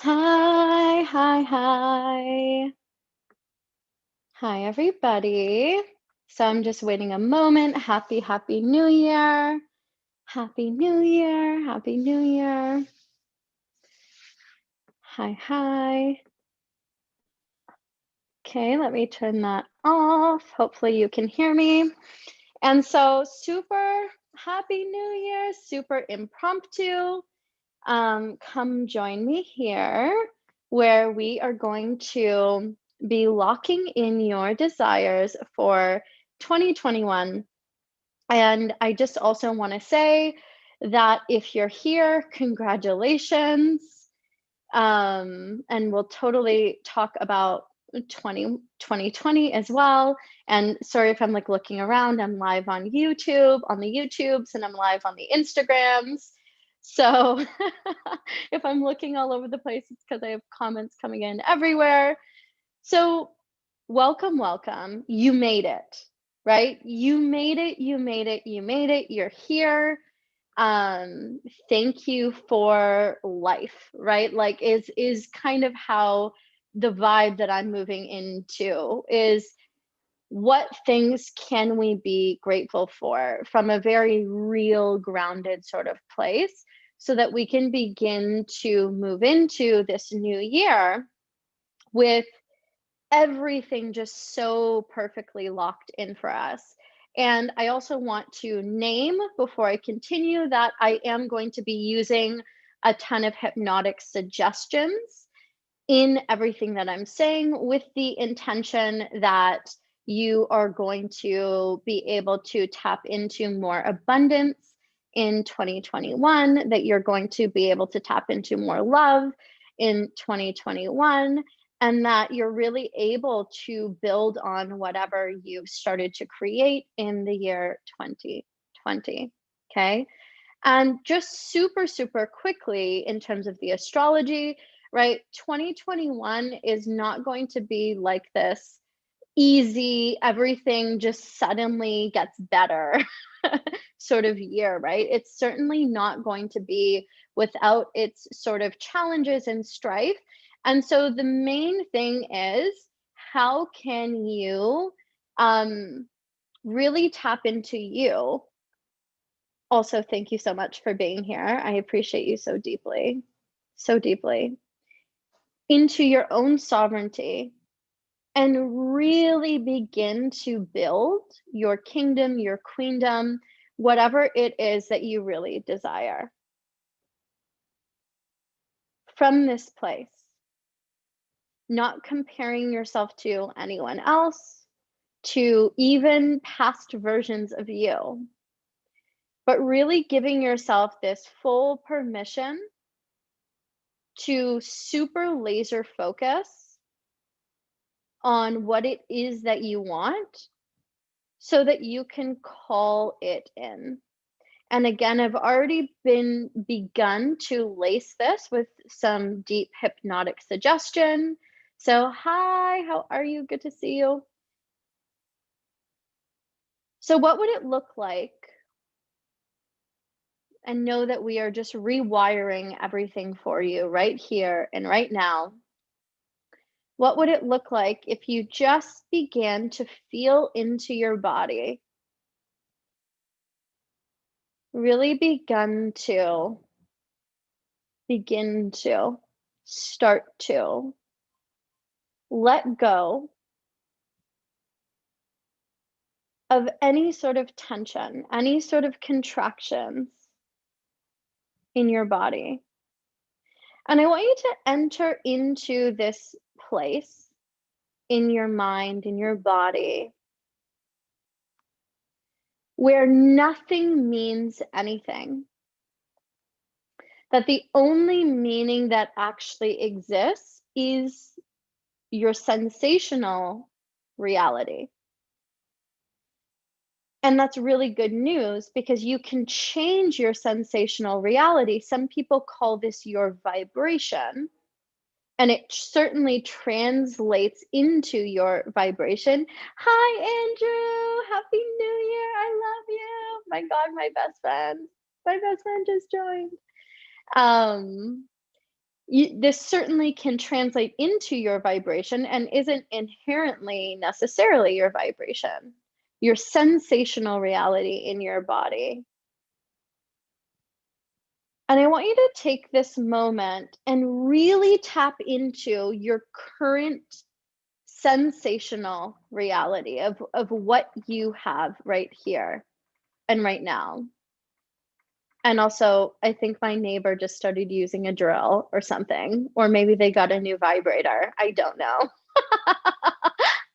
Hi, hi, hi. Hi, everybody. So I'm just waiting a moment. Happy New Year. Happy New Year. Happy New Year. Hi, hi. Okay, let me turn that off. Hopefully you can hear me. And so super happy New Year, super impromptu. Come join me here where we are going to be locking in your desires for 2021. And I just also want to say that if you're here, congratulations. And we'll totally talk about 2020 as well. And sorry if I'm like looking around, I'm live on YouTube, on the YouTubes, and I'm live on the Instagrams. So if I'm looking all over the place, it's because I have comments coming in everywhere. So welcome, welcome. You made it, right? You made it, you made it, you made it. You're here. Thank you for life, right? Like is kind of how the vibe that I'm moving into is what things can we be grateful for from a very real, grounded sort of place so that we can begin to move into this new year with everything just so perfectly locked in for us. And I also want to name before I continue that I am going to be using a ton of hypnotic suggestions in everything that I'm saying with the intention that you are going to be able to tap into more abundance in 2021, that you're going to be able to tap into more love in 2021, and that you're really able to build on whatever you've started to create in the year 2020. Okay. And just super quickly, in terms of the astrology, right? 2021 is not going to be like this easy, everything just suddenly gets better sort of year, right? It's certainly not going to be without its sort of challenges and strife. And so the main thing is, how can you really tap into you? Also, thank you so much for being here. I appreciate you so deeply, so deeply. Into your own sovereignty and really begin to build your kingdom, your queendom, whatever it is that you really desire. From this place, not comparing yourself to anyone else, to even past versions of you, but really giving yourself this full permission to super laser focus on what it is that you want so that you can call it in. And again, I've already begun to lace this with some deep hypnotic suggestion. So, hi, how are you? Good to see you. So, what would it look like? And know that we are just rewiring everything for you right here and right now. What would it look like if you just began to feel into your body? Really begin to start to let go of any sort of tension, any sort of contractions in your body. And I want you to enter into this place in your mind, in your body, where nothing means anything. That the only meaning that actually exists is your sensational reality. And that's really good news because you can change your sensational reality. Some people call this your vibration, and it certainly translates into your vibration. Hi, Andrew. Happy New Year. I love you. My God, my best friend. My best friend just joined. Um, this certainly can translate into your vibration and isn't inherently necessarily your vibration, your sensational reality in your body. And I want you to take this moment and really tap into your current sensational reality of what you have right here and right now. And also, I think my neighbor just started using a drill or something, or maybe they got a new vibrator. I don't know.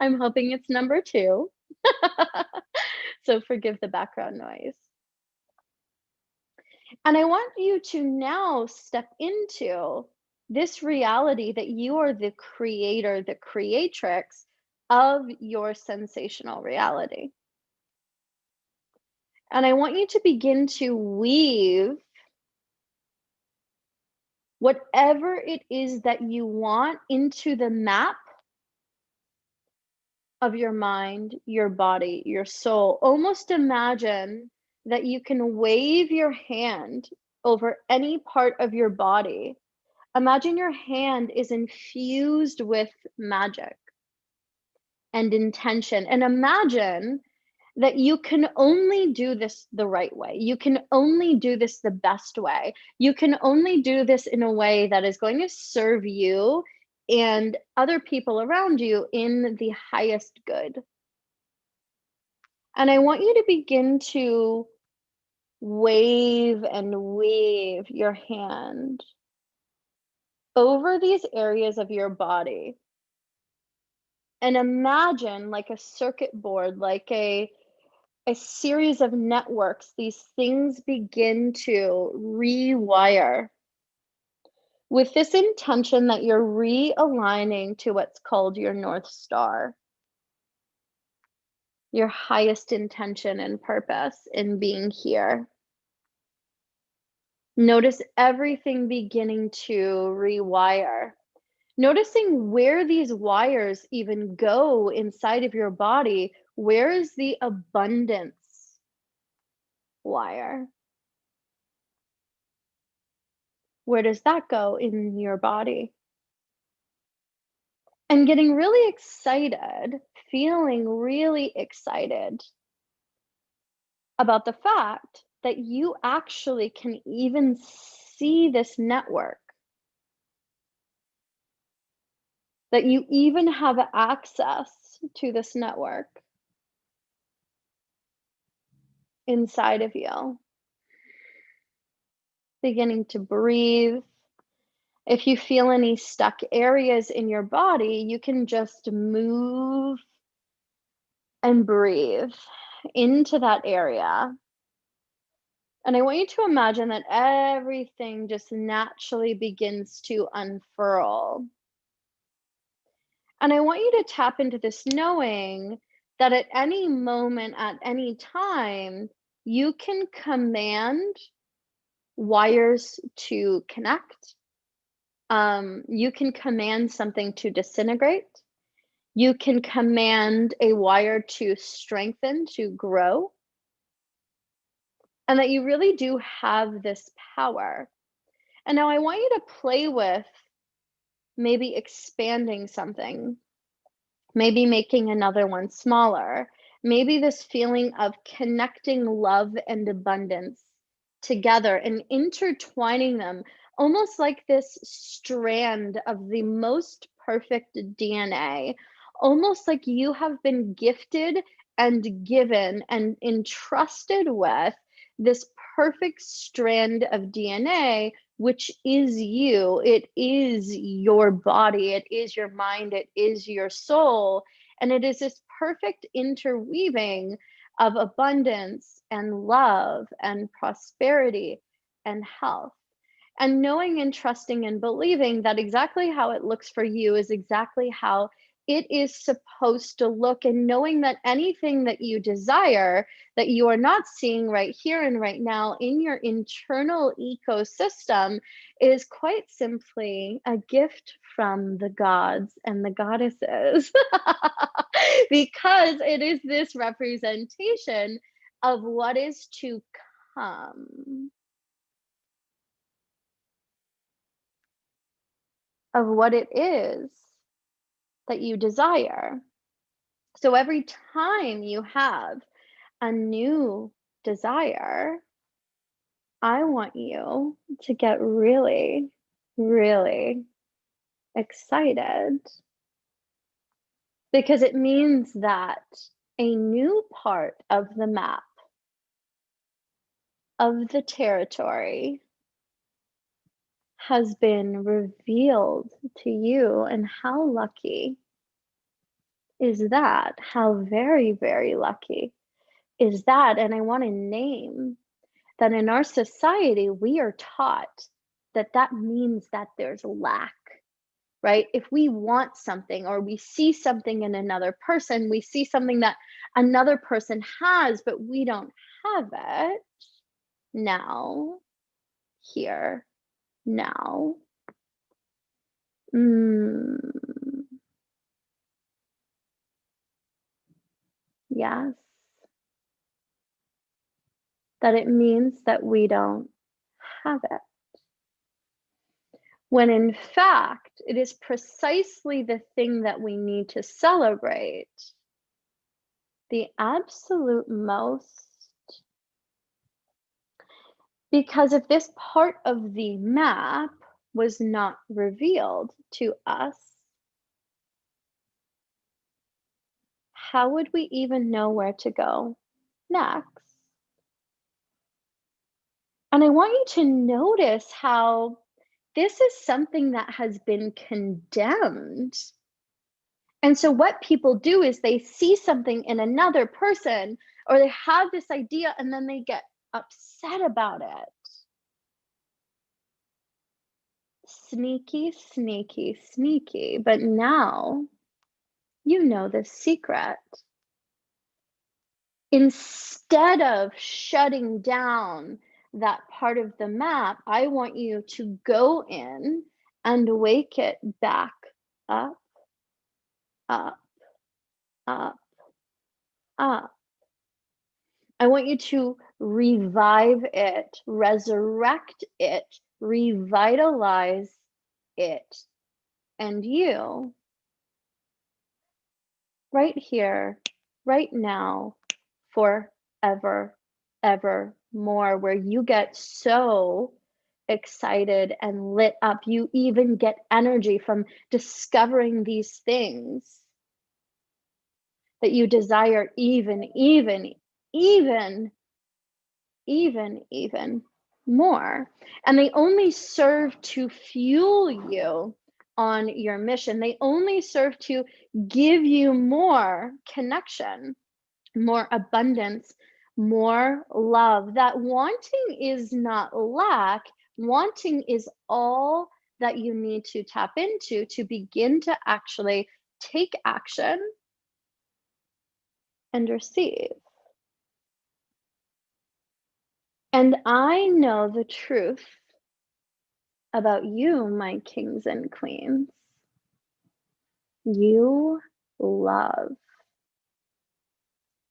I'm hoping it's number 2. So forgive the background noise. And I want you to now step into this reality that you are the creator, the creatrix of your sensational reality. And I want you to begin to weave whatever it is that you want into the map of your mind, your body, your soul. Almost imagine that you can wave your hand over any part of your body. Imagine your hand is infused with magic and intention. And imagine that you can only do this the right way. You can only do this the best way. You can only do this in a way that is going to serve you and other people around you in the highest good. And I want you to begin to wave and weave your hand over these areas of your body. And imagine like a circuit board, like a series of networks, these things begin to rewire with this intention that you're realigning to what's called your North Star, your highest intention and purpose in being here. Notice everything beginning to rewire. Noticing where these wires even go inside of your body. Where is the abundance wire? Where does that go in your body? And getting really excited, feeling really excited about the fact that you actually can even see this network, that you even have access to this network inside of you. Beginning to breathe. If you feel any stuck areas in your body, you can just move and breathe into that area. And I want you to imagine that everything just naturally begins to unfurl. And I want you to tap into this knowing that at any moment, at any time, you can command wires to connect. You can command something to disintegrate. You can command a wire to strengthen, to grow. And that you really do have this power. And now I want you to play with maybe expanding something, maybe making another one smaller, maybe this feeling of connecting love and abundance together and intertwining them, almost like this strand of the most perfect DNA, almost like you have been gifted and given and entrusted with this perfect strand of DNA, which is you. It is your body, it is your mind, it is your soul. And it is this perfect interweaving of abundance and love and prosperity and health. And knowing and trusting and believing that exactly how it looks for you is exactly how it is supposed to look, and knowing that anything that you desire that you are not seeing right here and right now in your internal ecosystem is quite simply a gift from the gods and the goddesses. Because it is this representation of what is to come. of what it is that you desire. So every time you have a new desire, I want you to get really, really excited because it means that a new part of the map of the territory has been revealed to you. And how lucky is that? How very, very lucky is that? And I want to name that in our society, we are taught that that means that there's lack, right? If we want something or we see something in another person, we see something that another person has, but we don't have it now, here, now. Mm, yes, that it means that we don't have it. When in fact, it is precisely the thing that we need to celebrate the absolute most. Because if this part of the map was not revealed to us, how would we even know where to go next? And I want you to notice how this is something that has been condemned. And so, what people do is they see something in another person or they have this idea and then they get upset about it. Sneaky, sneaky, sneaky. But now you know the secret. Instead of shutting down that part of the map, I want you to go in and wake it back up, up, up, up. I want you to revive it, resurrect it, revitalize it. And you, right here, right now, forever, ever more, where you get so excited and lit up. You even get energy from discovering these things that you desire even more. And they only serve to fuel you on your mission. They only serve to give you more connection, more abundance, more love. That wanting is not lack, wanting is all that you need to tap into to begin to actually take action and receive. And I know the truth about you, my kings and queens. You love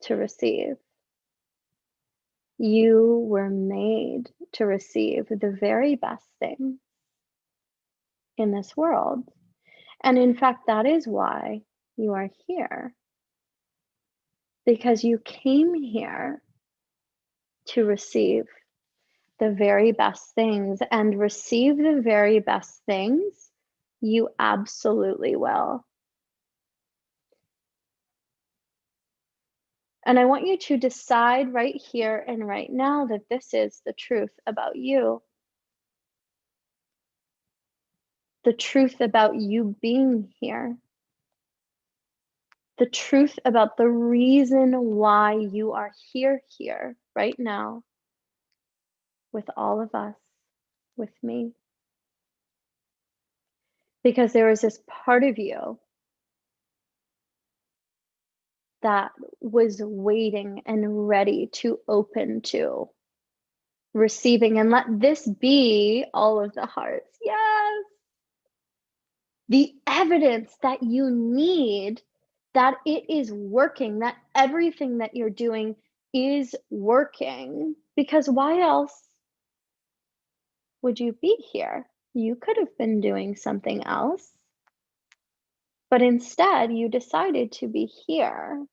to receive. You were made to receive the very best thing in this world. And in fact, that is why you are here. Because you came here to receive the very best things, and receive the very best things, you absolutely will. And I want you to decide right here and right now that this is the truth about you. The truth about you being here. The truth about the reason why you are here right now with all of us, with me. Because there is this part of you that was waiting and ready to open to receiving. And let this be all of the hearts. Yes. The evidence that you need that it is working, that everything that you're doing is working. Because why else would you be here? You could have been doing something else, but instead you decided to be here.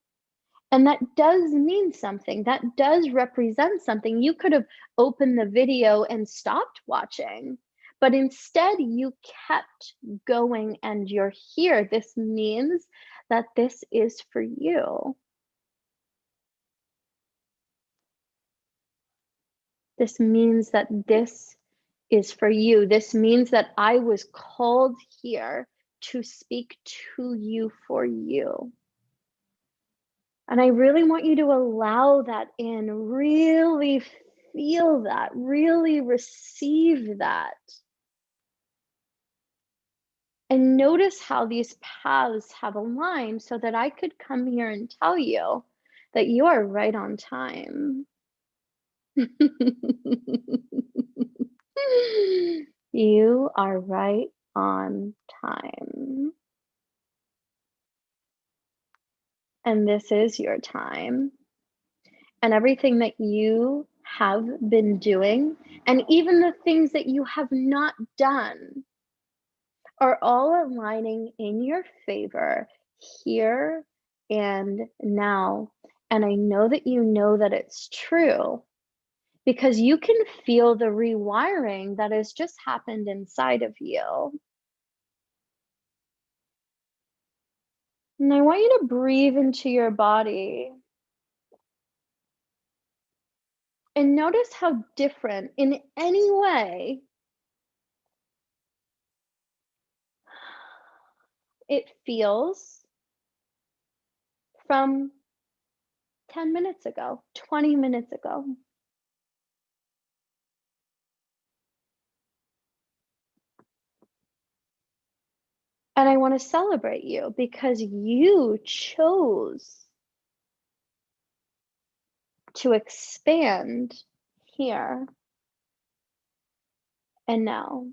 And that does mean something. That does represent something. You could have opened the video and stopped watching, but instead you kept going and you're here. This means that this is for you. This means that this is for you. This means that I was called here to speak to you for you. And I really want you to allow that in, really feel that, really receive that. And notice how these paths have aligned so that I could come here and tell you that you are right on time. You are right on time. And this is your time. And everything that you have been doing, and even the things that you have not done, are all aligning in your favor here and now. And I know that it's true because you can feel the rewiring that has just happened inside of you. And I want you to breathe into your body and notice how different, in any way, it feels from 10 minutes ago, 20 minutes ago. And I want to celebrate you because you chose to expand here and now.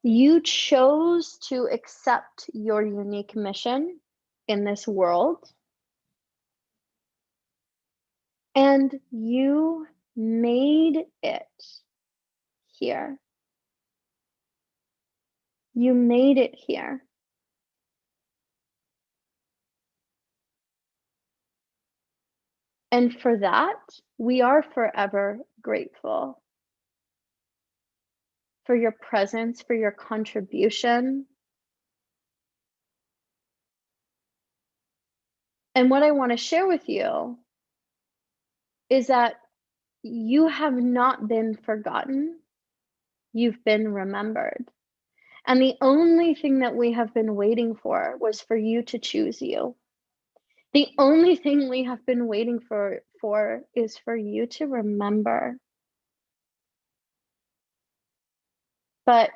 You chose to accept your unique mission in this world, and you made it here. You made it here. And for that, we are forever grateful for your presence, for your contribution. And what I want to share with you is that you have not been forgotten, you've been remembered. And the only thing that we have been waiting for was for you to choose you. The only thing we have been waiting for is for you to remember. But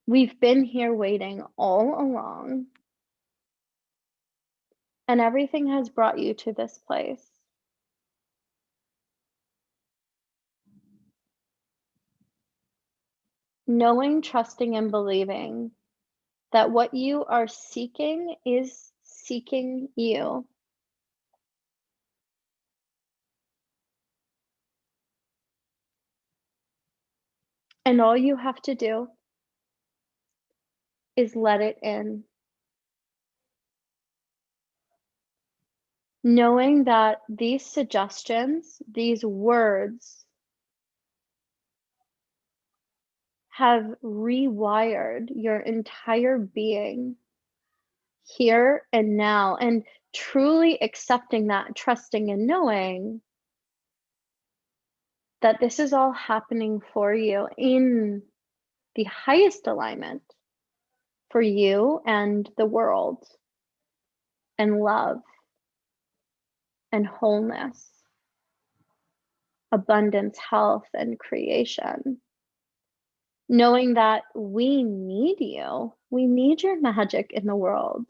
we've been here waiting all along, and everything has brought you to this place. Knowing, trusting, and believing that what you are seeking is seeking you. And all you have to do is let it in. Knowing that these suggestions, these words, have rewired your entire being here and now, and truly accepting that, trusting and knowing that this is all happening for you in the highest alignment for you and the world, and love and wholeness, abundance, health, and creation. Knowing that we need you, we need your magic in the world.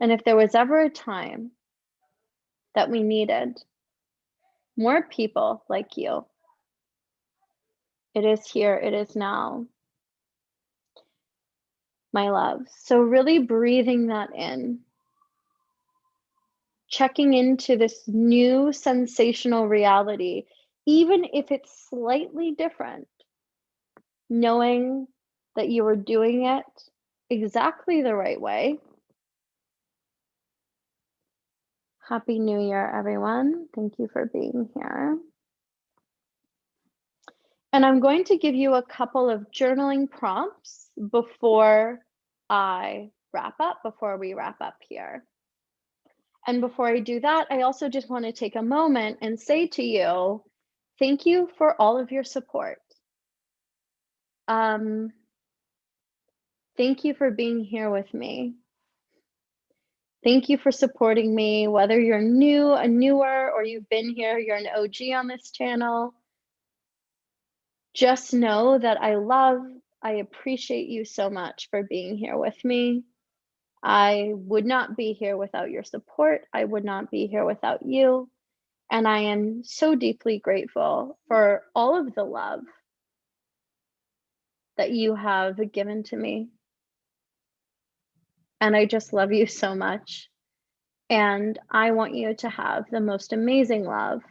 And if there was ever a time that we needed more people like you, it is here, it is now, my love. So really breathing that in, checking into this new sensational reality even if it's slightly different, knowing that you are doing it exactly the right way. Happy New Year, everyone. Thank you for being here. And I'm going to give you a couple of journaling prompts before we wrap up here. And before I do that, I also just want to take a moment and say to you, thank you for all of your support. Um, thank you for being here with me. Thank you for supporting me, whether you're newer, or you've been here, you're an OG on this channel. Just know that I appreciate you so much for being here with me. I would not be here without your support. I would not be here without you. And I am so deeply grateful for all of the love that you have given to me. And I just love you so much. And I want you to have the most amazing love,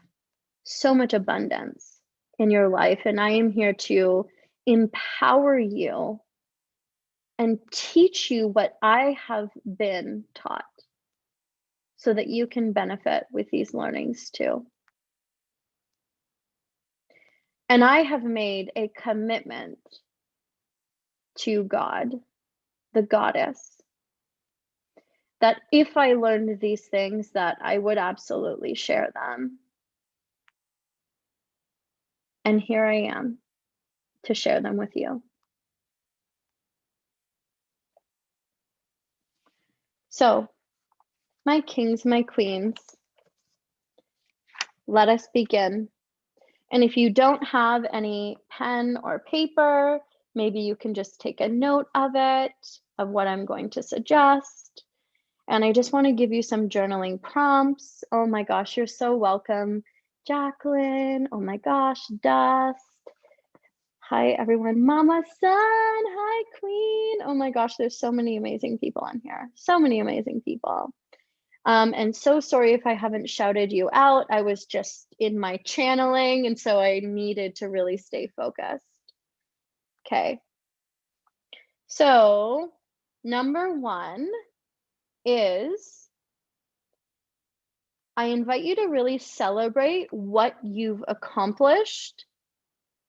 so much abundance in your life. And I am here to empower you and teach you what I have been taught so that you can benefit with these learnings too. And I have made a commitment to God, the goddess, that if I learned these things, that I would absolutely share them. And here I am to share them with you. So, my kings, my queens, let us begin. And if you don't have any pen or paper, maybe you can just take a note of it, of what I'm going to suggest. And I just want to give you some journaling prompts. Oh my gosh, you're so welcome. Jacqueline, oh my gosh, Dust. Hi everyone, Mama Sun, hi Queen. Oh my gosh, there's so many amazing people on here. So many amazing people. And so sorry if I haven't shouted you out. I was just in my channeling, and so I needed to really stay focused. Okay. So, number one is I invite you to really celebrate what you've accomplished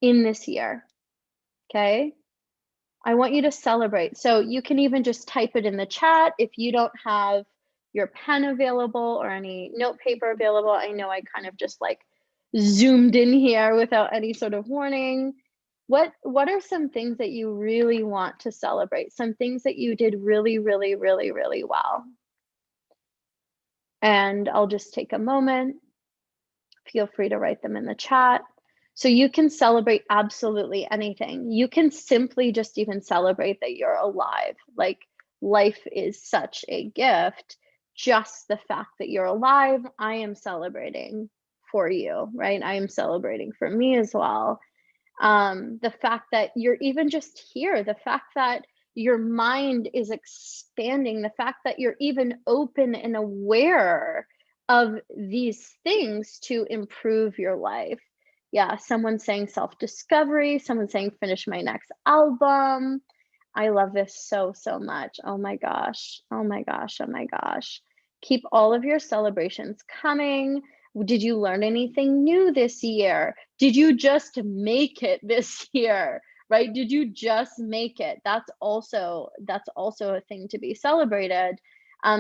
in this year. Okay. I want you to celebrate. So you can even just type it in the chat if you don't have your pen available or any note paper available. I know I kind of just like zoomed in here without any sort of warning. What are some things that you really want to celebrate? Some things that you did really, really, really, really well. And I'll just take a moment. Feel free to write them in the chat. So you can celebrate absolutely anything. You can simply just even celebrate that you're alive. Like, life is such a gift. Just the fact that you're alive, I am celebrating for you, right? I am celebrating for me as well. The fact that you're even just here, the fact that your mind is expanding, the fact that you're even open and aware of these things to improve your life. Yeah, someone's saying self-discovery, someone's saying finish my next album. I love this so, so much. Oh my gosh. Oh my gosh. Oh my gosh. Keep all of your celebrations coming. Did you learn anything new this year? Did you just make it this year? Right? Did you just make it? That's also a thing to be celebrated.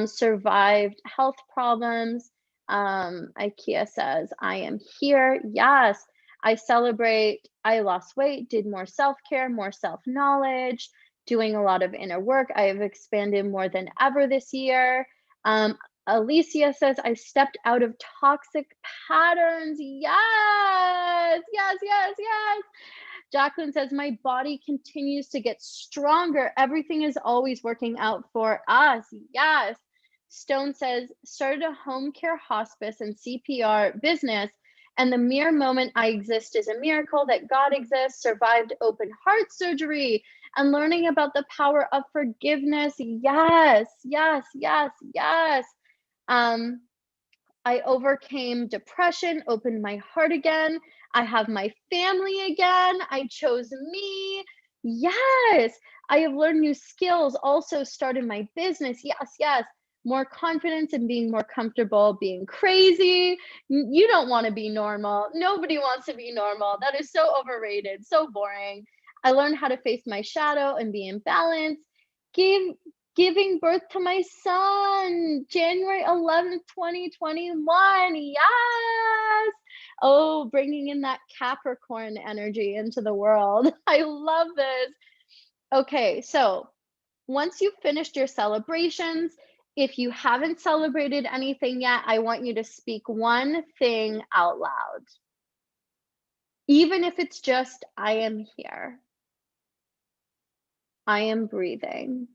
Survived health problems. IKEA says, I am here. Yes, I celebrate. I lost weight, did more self-care, more self-knowledge, doing a lot of inner work. I have expanded more than ever this year. Alicia says, I stepped out of toxic patterns. Yes, yes, yes, yes. Jacqueline says, my body continues to get stronger. Everything is always working out for us. Yes. Stone says, started a home care hospice and CPR business. And the mere moment I exist is a miracle that God exists, survived open heart surgery, and learning about the power of forgiveness. Yes, yes, yes, yes. I overcame depression, opened my heart again. I have my family again. I chose me. Yes. I have learned new skills, also started my business. Yes, yes. More confidence and being more comfortable being crazy. You don't want to be normal. Nobody wants to be normal. That is so overrated, so boring. I learned how to face my shadow and be in balance. Gave Giving birth to my son, January 11th, 2021. Yes. Oh, bringing in that Capricorn energy into the world. I love this. Okay, so once you've finished your celebrations, if you haven't celebrated anything yet, I want you to speak one thing out loud. Even if it's just, I am here. I am breathing,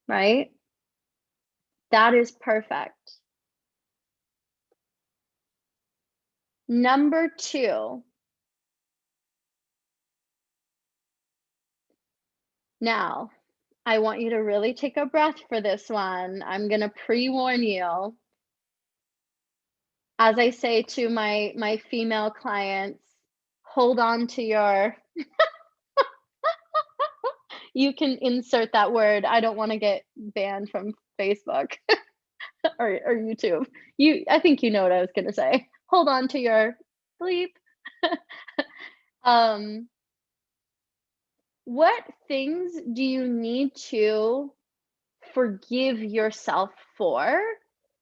right? That is perfect. Number two, now I want you to really take a breath for this one. I'm going to pre-warn you. As I say to my female clients, hold on to your you can insert that word. I don't want to get banned from Facebook or YouTube. I think you know what I was going to say. Hold on to your bleep. um what things do you need to forgive yourself for?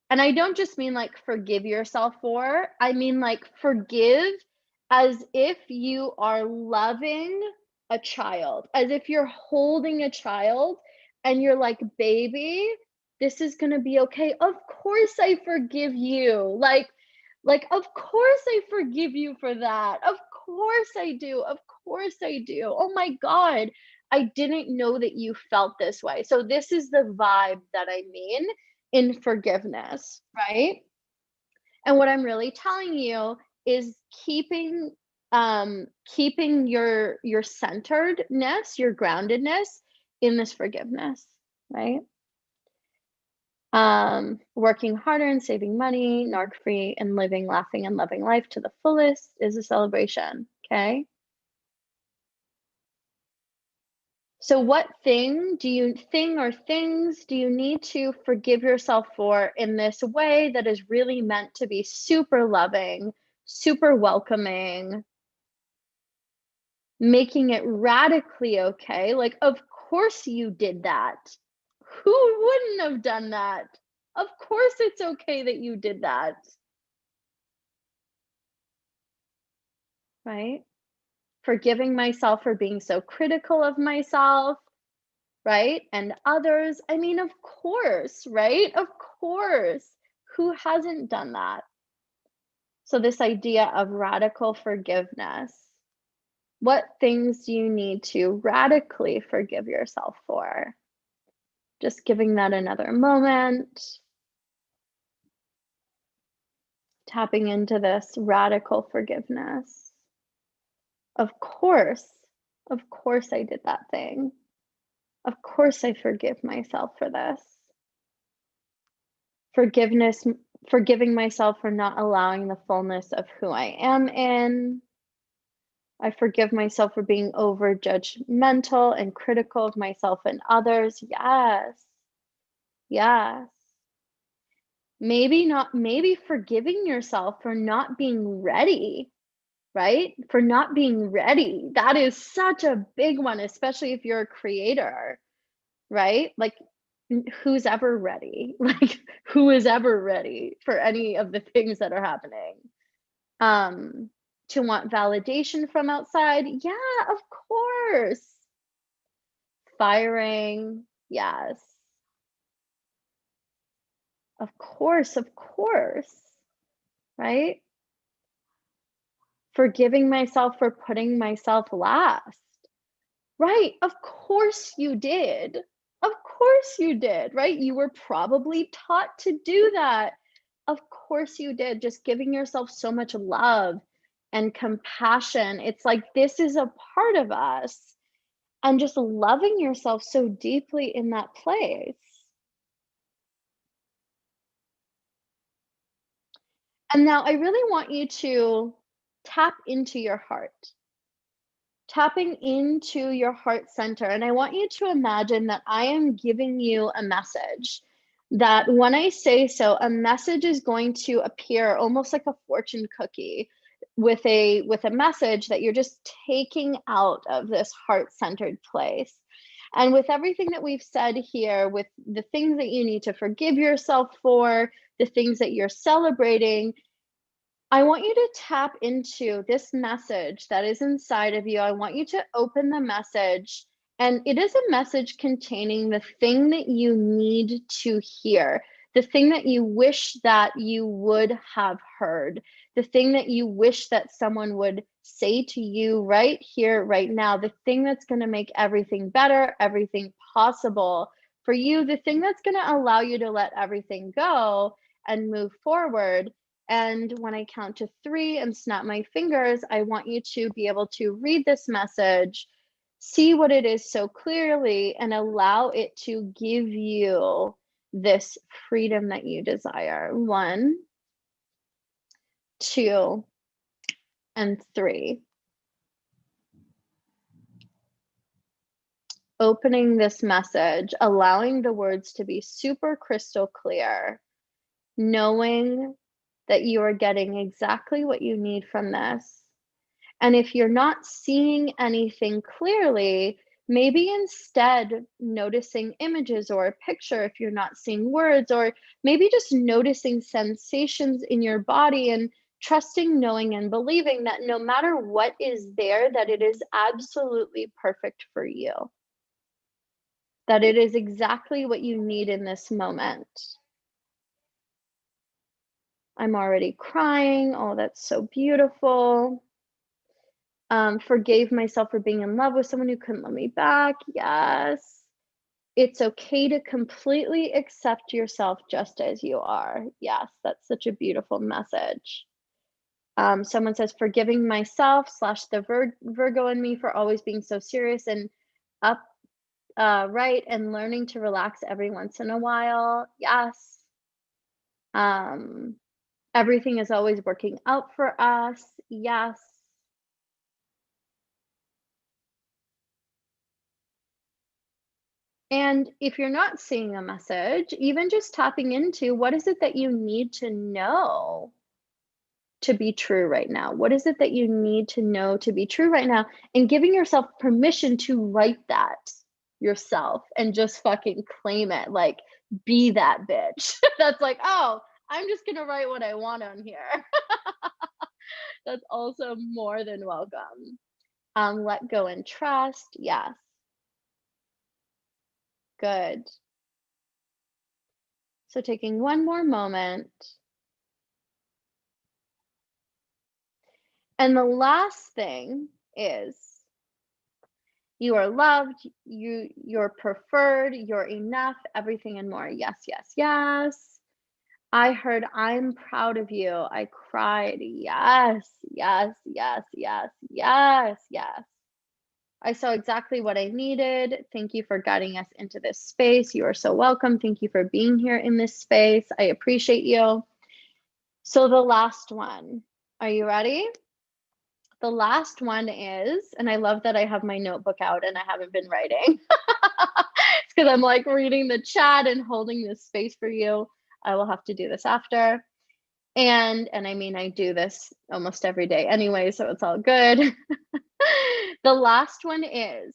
And I don't just mean like forgive yourself for, I mean like forgive as if you are loving a child, as if you're holding a child and you're like, baby, this is gonna be okay. Of course I forgive you. Of course I forgive you for that. Of course I do. Of course I do. Oh my God. I didn't know that you felt this way. So this is the vibe that I mean in forgiveness, right? And what I'm really telling you is keeping your centeredness, your groundedness in this forgiveness, right? Working harder and saving money, narc free, and living, laughing, and loving life to the fullest is a celebration. Okay. So what thing or things do you need to forgive yourself for in this way that is really meant to be super loving, super welcoming, making it radically okay? Like, of course you did that. Who wouldn't have done that? Of course it's okay that you did that, right? Forgiving myself for being so critical of myself, right? And others. I mean, of course, right? Of course. Who hasn't done that? So, this idea of radical forgiveness. What things do you need to radically forgive yourself for? Just giving that another moment, tapping into this radical forgiveness. Of course, I did that thing. Of course, I forgive myself for this. Forgiveness Forgiving myself for not allowing the fullness of who I am in. I forgive myself for being over judgmental and critical of myself and others. Yes. Yes. Maybe forgiving yourself for not being ready, right? For not being ready. That is such a big one, especially if you're a creator, right? Like who's ever ready? Like who is ever ready for any of the things that are happening? Um, to want validation from outside? Yeah, of course. Firing? Yes. Of course, right? Forgiving myself for putting myself last. Right, of course you did. Of course you did, right? You were probably taught to do that. Of course you did. Just giving yourself so much love and compassion. It's like this is a part of us. And just loving yourself so deeply in that place. And now I really want you to tap into your heart. Tapping into your heart center. And I want you to imagine that I am giving you a message. That when I say so, a message is going to appear almost like a fortune cookie with a message that you're just taking out of this heart-centered place. And with everything that we've said here, with the things that you need to forgive yourself for, the things that you're celebrating, I want you to tap into this message that is inside of you. I want you to open the message, and it is a message containing the thing that you need to hear, the thing that you wish that you would have heard, the thing that you wish that someone would say to you right here, right now, the thing that's going to make everything better, everything possible for you, the thing that's going to allow you to let everything go and move forward. And when I count to 3 and snap my fingers, I want you to be able to read this message, see what it is so clearly, and allow it to give you this freedom that you desire. 1, 2, and 3. Opening this message, allowing the words to be super crystal clear, knowing that you are getting exactly what you need from this. And if you're not seeing anything clearly, maybe instead noticing images or a picture if you're not seeing words, or maybe just noticing sensations in your body and trusting, knowing, and believing that no matter what is there, that it is absolutely perfect for you, that it is exactly what you need in this moment. I'm already crying. Oh, that's so beautiful. Forgave myself for being in love with someone who couldn't love me back. Yes. It's okay to completely accept yourself just as you are. Yes, that's such a beautiful message. Someone says, forgiving myself slash the Virgo in me for always being so serious and up right, and learning to relax every once in a while. Yes. Um, Everything is always working out for us. Yes. And if you're not seeing a message, even just tapping into what is it that you need to know to be true right now? What is it that you need to know to be true right now? And giving yourself permission to write that yourself and just fucking claim it. Like, be that bitch. That's like, oh, I'm just going to write what I want on here. That's also more than welcome. Let go and trust. Yes. Good. So taking one more moment. And the last thing is you are loved, you're preferred, you're enough, everything and more. Yes, yes, yes. I heard I'm proud of you. I cried. Yes, yes, yes, yes, yes, yes. I saw exactly what I needed. Thank you for guiding us into this space. You are so welcome. Thank you for being here in this space. I appreciate you. So the last one. Are you ready? The last one is, and I love that I have my notebook out and I haven't been writing. It's because I'm like reading the chat and holding this space for you. I will have to do this after. And I mean, I do this almost every day anyway, so it's all good. The last one is,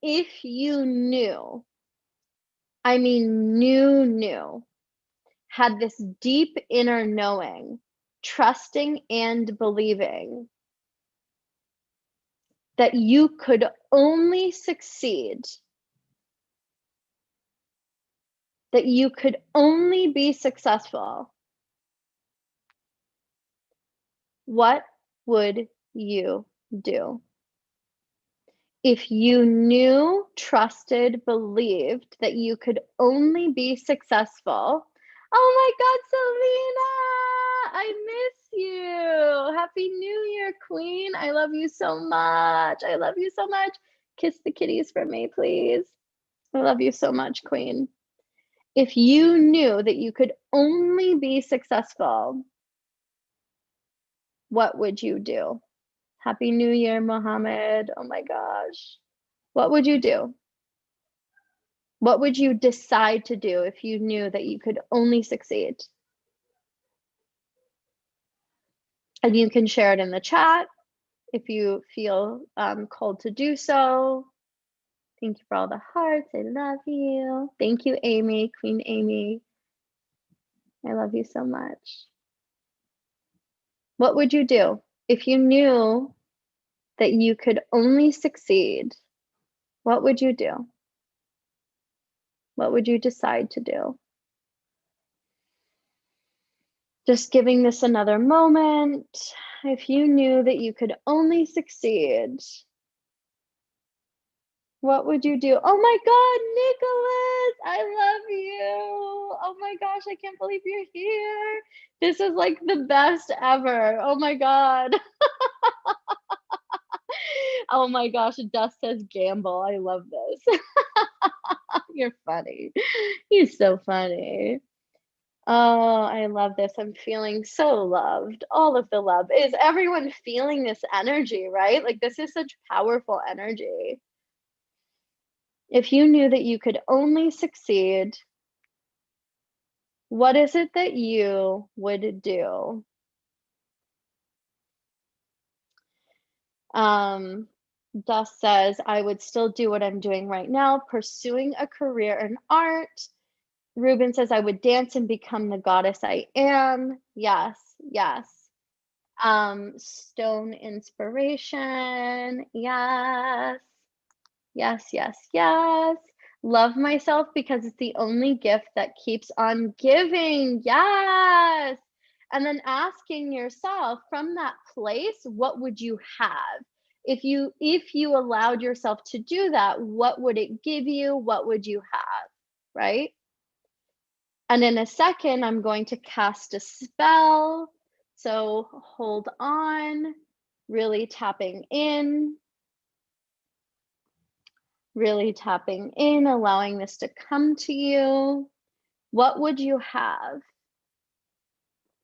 if you knew, I mean, knew, had this deep inner knowing, trusting and believing that you could only succeed, that you could only be successful, what would you do? If you knew, trusted, believed that you could only be successful, oh my God, Selena, I miss you. Happy New Year, Queen. I love you so much. I love you so much. Kiss the kitties for me, please. I love you so much, Queen. If you knew that you could only be successful, what would you do? Happy New Year, Mohammed. Oh my gosh. What would you do? What would you decide to do if you knew that you could only succeed? And you can share it in the chat if you feel called to do so. Thank you for all the hearts. I love you. Thank you, Amy, Queen Amy. I love you so much. What would you do if you knew that you could only succeed? What would you do? What would you decide to do? Just giving this another moment. If you knew that you could only succeed, what would you do? Oh my God, Nicholas, I love you. Oh my gosh, I can't believe you're here. This is like the best ever. Oh my God. Oh my gosh, Dust says gamble. I love this. You're funny. You're so funny. Oh, I love this. I'm feeling so loved. All of the love. Is everyone feeling this energy, right? Like, this is such powerful energy. If you knew that you could only succeed, what is it that you would do? Dust says, I would still do what I'm doing right now, pursuing a career in art. Ruben says, I would dance and become the goddess I am. Yes, yes. Stone inspiration. Yes. Yes, yes, yes. Love myself because it's the only gift that keeps on giving. Yes. And then asking yourself from that place, what would you have? If you allowed yourself to do that, what would it give you? What would you have? Right? And in a second, I'm going to cast a spell. So hold on, really tapping in, allowing this to come to you. What would you have?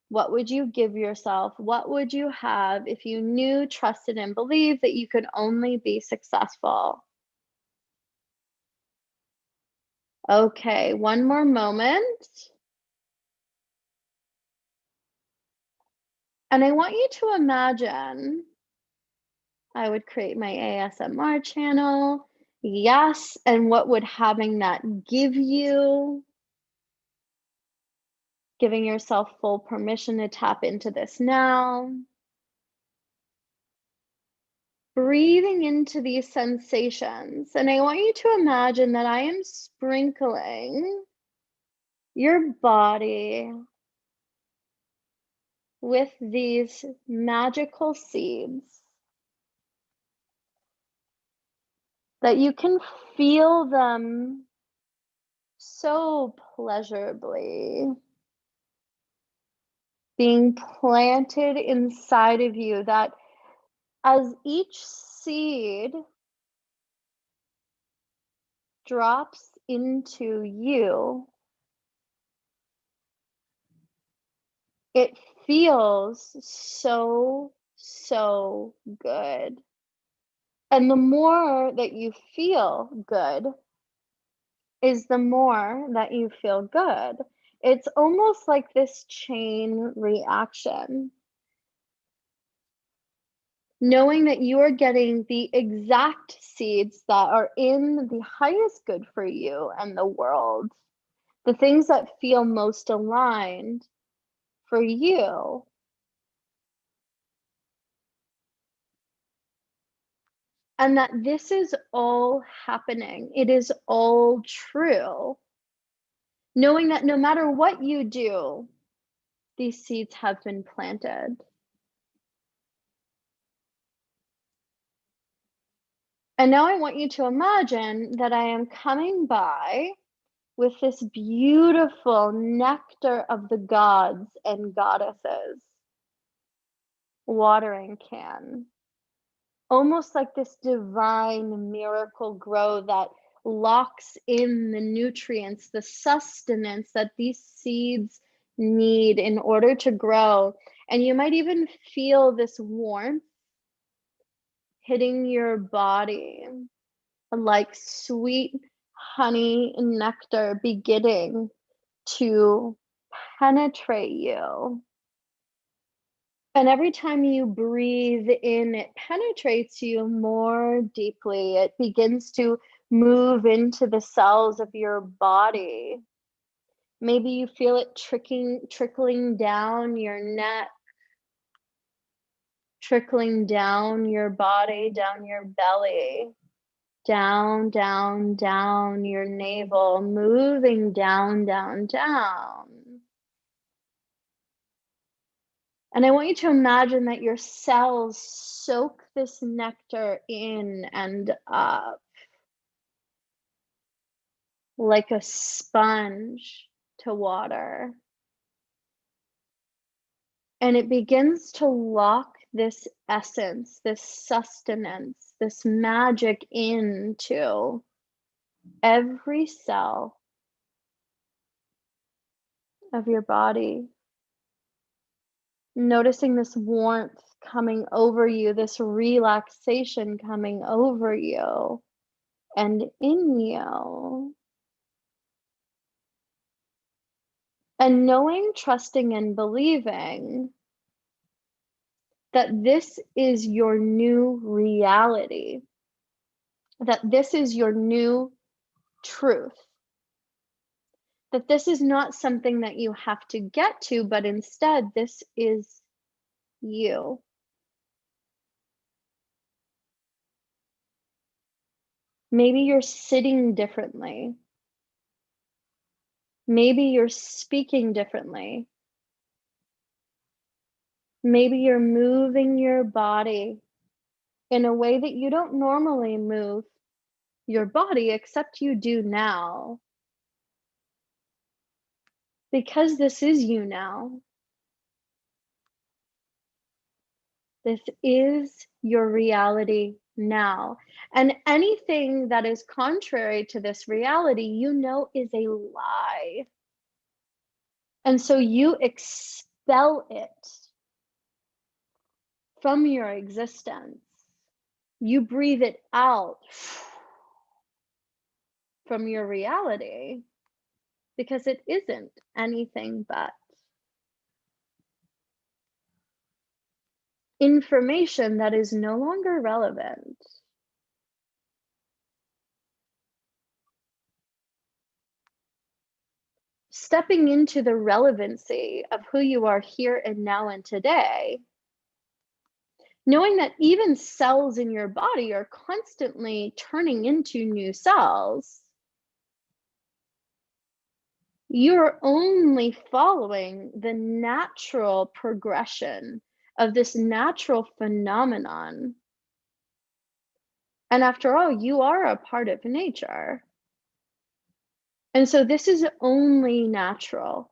What would you give yourself? What would you have if you knew, trusted, and believed that you could only be successful? Okay, one more moment. And I want you to imagine I would create my ASMR channel. Yes, and what would having that give you? Giving yourself full permission to tap into this now. Breathing into these sensations. And I want you to imagine that I am sprinkling your body with these magical seeds, that you can feel them so pleasurably being planted inside of you, that as each seed drops into you, it feels so, so good. And the more that you feel good is the more that you feel good. It's almost like this chain reaction. Knowing that you are getting the exact seeds that are in the highest good for you and the world, the things that feel most aligned for you. And that this is all happening. It is all true. Knowing that no matter what you do, these seeds have been planted. And now I want you to imagine that I am coming by with this beautiful nectar of the gods and goddesses watering can. Almost like this divine miracle grow that locks in the nutrients, the sustenance that these seeds need in order to grow. And you might even feel this warmth hitting your body, like sweet honey nectar beginning to penetrate you. And every time you breathe in, it penetrates you more deeply. It begins to move into the cells of your body. Maybe you feel it trickling down your neck, trickling down your body, down your belly, down, down, down your navel, moving down, down, down. And I want you to imagine that your cells soak this nectar in and up like a sponge to water. And it begins to lock this essence, this sustenance, this magic into every cell of your body. Noticing this warmth coming over you, this relaxation coming over you and in you. And knowing, trusting, and believing that this is your new reality, that this is your new truth, that this is not something that you have to get to, but instead, this is you. Maybe you're sitting differently. Maybe you're speaking differently. Maybe you're moving your body in a way that you don't normally move your body, except you do now. Because this is you now. This is your reality now. And anything that is contrary to this reality, you know, is a lie. And so you expel it from your existence. You breathe it out from your reality because it isn't anything but information that is no longer relevant. Stepping into the relevancy of who you are here and now and today, knowing that even cells in your body are constantly turning into new cells, you're only following the natural progression of this natural phenomenon. And after all, you are a part of nature. And so this is only natural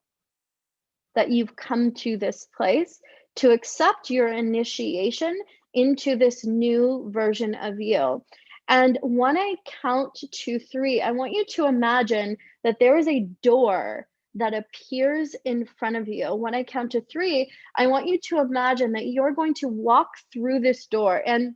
that you've come to this place to accept your initiation into this new version of you. And when I count to 3, I want you to imagine that there is a door that appears in front of you. When I count to 3, I want you to imagine that you're going to walk through this door. And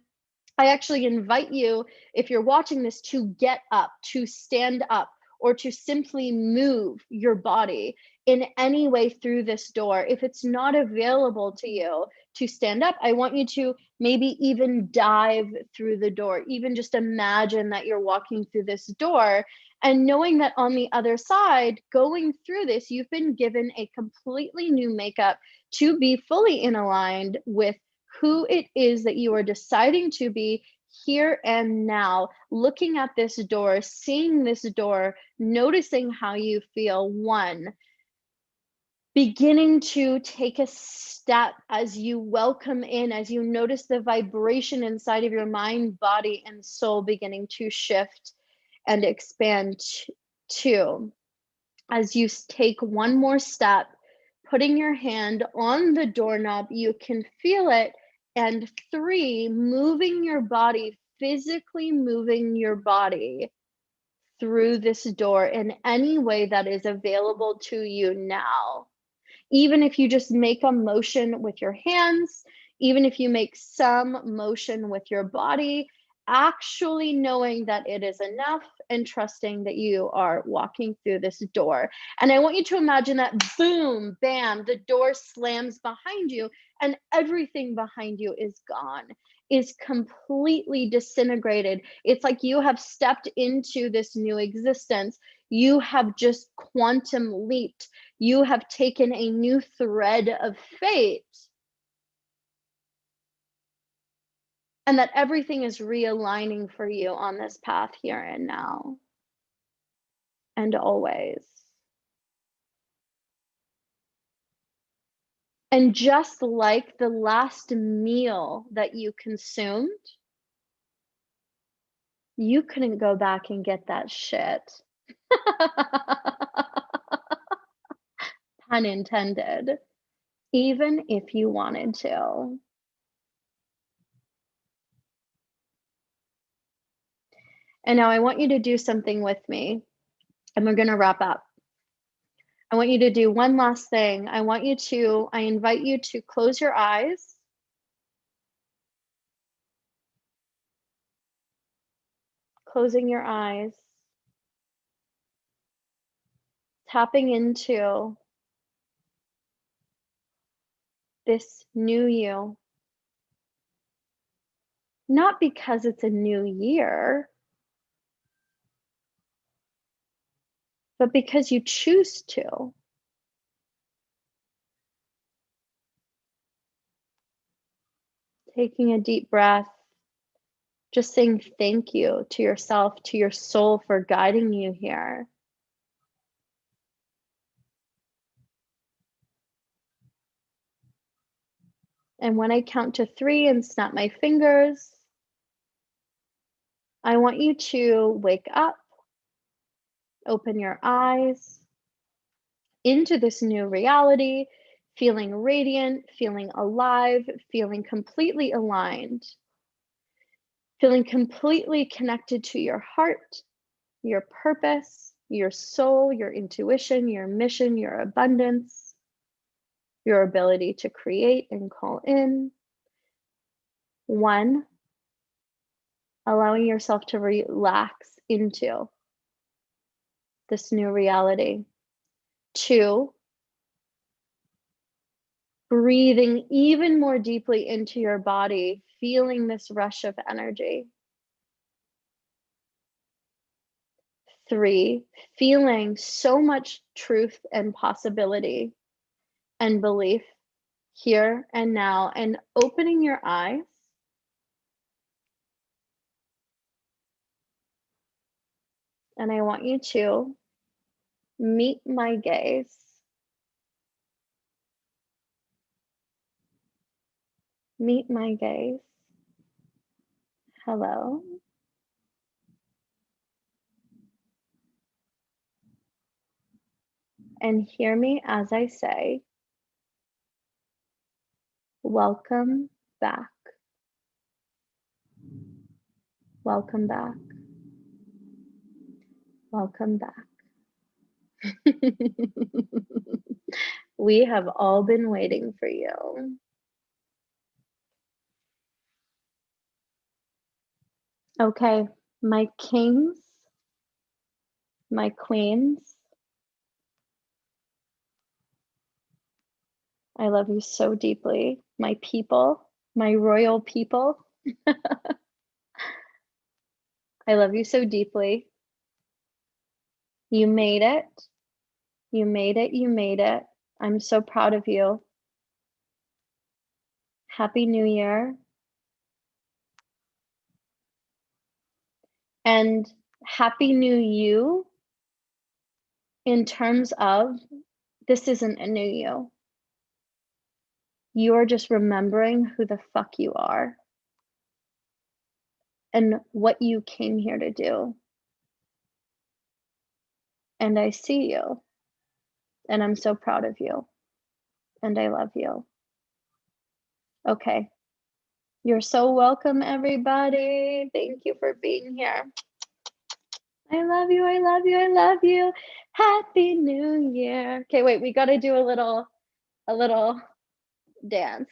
I actually invite you, if you're watching this, to get up, to stand up, or to simply move your body in any way through this door. If it's not available to you to stand up, I want you to maybe even dive through the door. Even just imagine that you're walking through this door and knowing that on the other side, going through this, you've been given a completely new makeup to be fully in aligned with who it is that you are deciding to be here and now, looking at this door, seeing this door, noticing how you feel. 1, beginning to take a step as you welcome in, as you notice the vibration inside of your mind, body, and soul beginning to shift and expand. 2, as you take one more step, putting your hand on the doorknob, you can feel it. And 3, moving your body, physically moving your body through this door in any way that is available to you now. Even if you just make a motion with your hands, even if you make some motion with your body, actually knowing that it is enough and trusting that you are walking through this door. And I want you to imagine that boom, bam, the door slams behind you and everything behind you is gone, is completely disintegrated. It's like you have stepped into this new existence. You have just quantum leaped. You have taken a new thread of fate, and that everything is realigning for you on this path here and now and always. And just like the last meal that you consumed, you couldn't go back and get that shit. Pun intended. Even if you wanted to. And now I want you to do something with me, and we're going to wrap up. I want you to do one last thing. I invite you to close your eyes. Closing your eyes. Tapping into this new you. Not because it's a new year, but because you choose to. Taking a deep breath, just saying thank you to yourself, to your soul for guiding you here. And when I count to 3 and snap my fingers, I want you to wake up, open your eyes into this new reality, feeling radiant, feeling alive, feeling completely aligned, feeling completely connected to your heart, your purpose, your soul, your intuition, your mission, your abundance, your ability to create and call in. 1, allowing yourself to relax into this new reality. 2, breathing even more deeply into your body, feeling this rush of energy. 3, feeling so much truth and possibility and belief here and now, and opening your eyes. And I want you to meet my gaze. Meet my gaze. Hello. And hear me as I say, welcome back. Welcome back. Welcome back. We have all been waiting for you. Okay, my kings, my queens, I love you so deeply. My people, my royal people, I love you so deeply. You made it. You made it. You made it. I'm so proud of you. Happy New Year. And Happy New You in terms of this isn't a new you. You're just remembering who the fuck you are and what you came here to do. And I see you. And I'm so proud of you. And I love you. Okay. You're so welcome, everybody. Thank you for being here. I love you, I love you, I love you. Happy New Year. Okay, wait, we gotta do a little dance.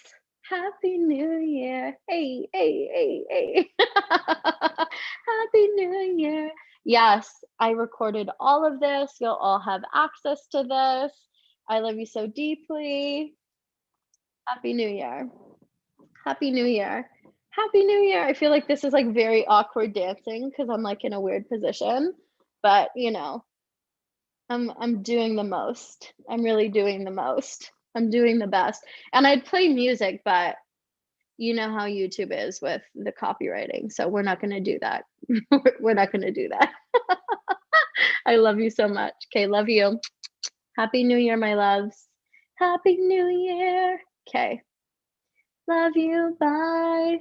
Happy New Year. Hey, hey, hey, hey. Happy New Year. Yes, I recorded all of this. You'll all have access to this. I love you so deeply. Happy New Year. Happy New Year. Happy New Year. I feel like this is like very awkward dancing because I'm like in a weird position, but I'm doing the most. I'm really doing the most. I'm doing the best. And I'd play music, but you know how YouTube is with the copywriting. So we're not going to do that. We're not going to do that. I love you so much. Okay, love you. Happy New Year, my loves. Happy New Year. Okay. Love you. Bye.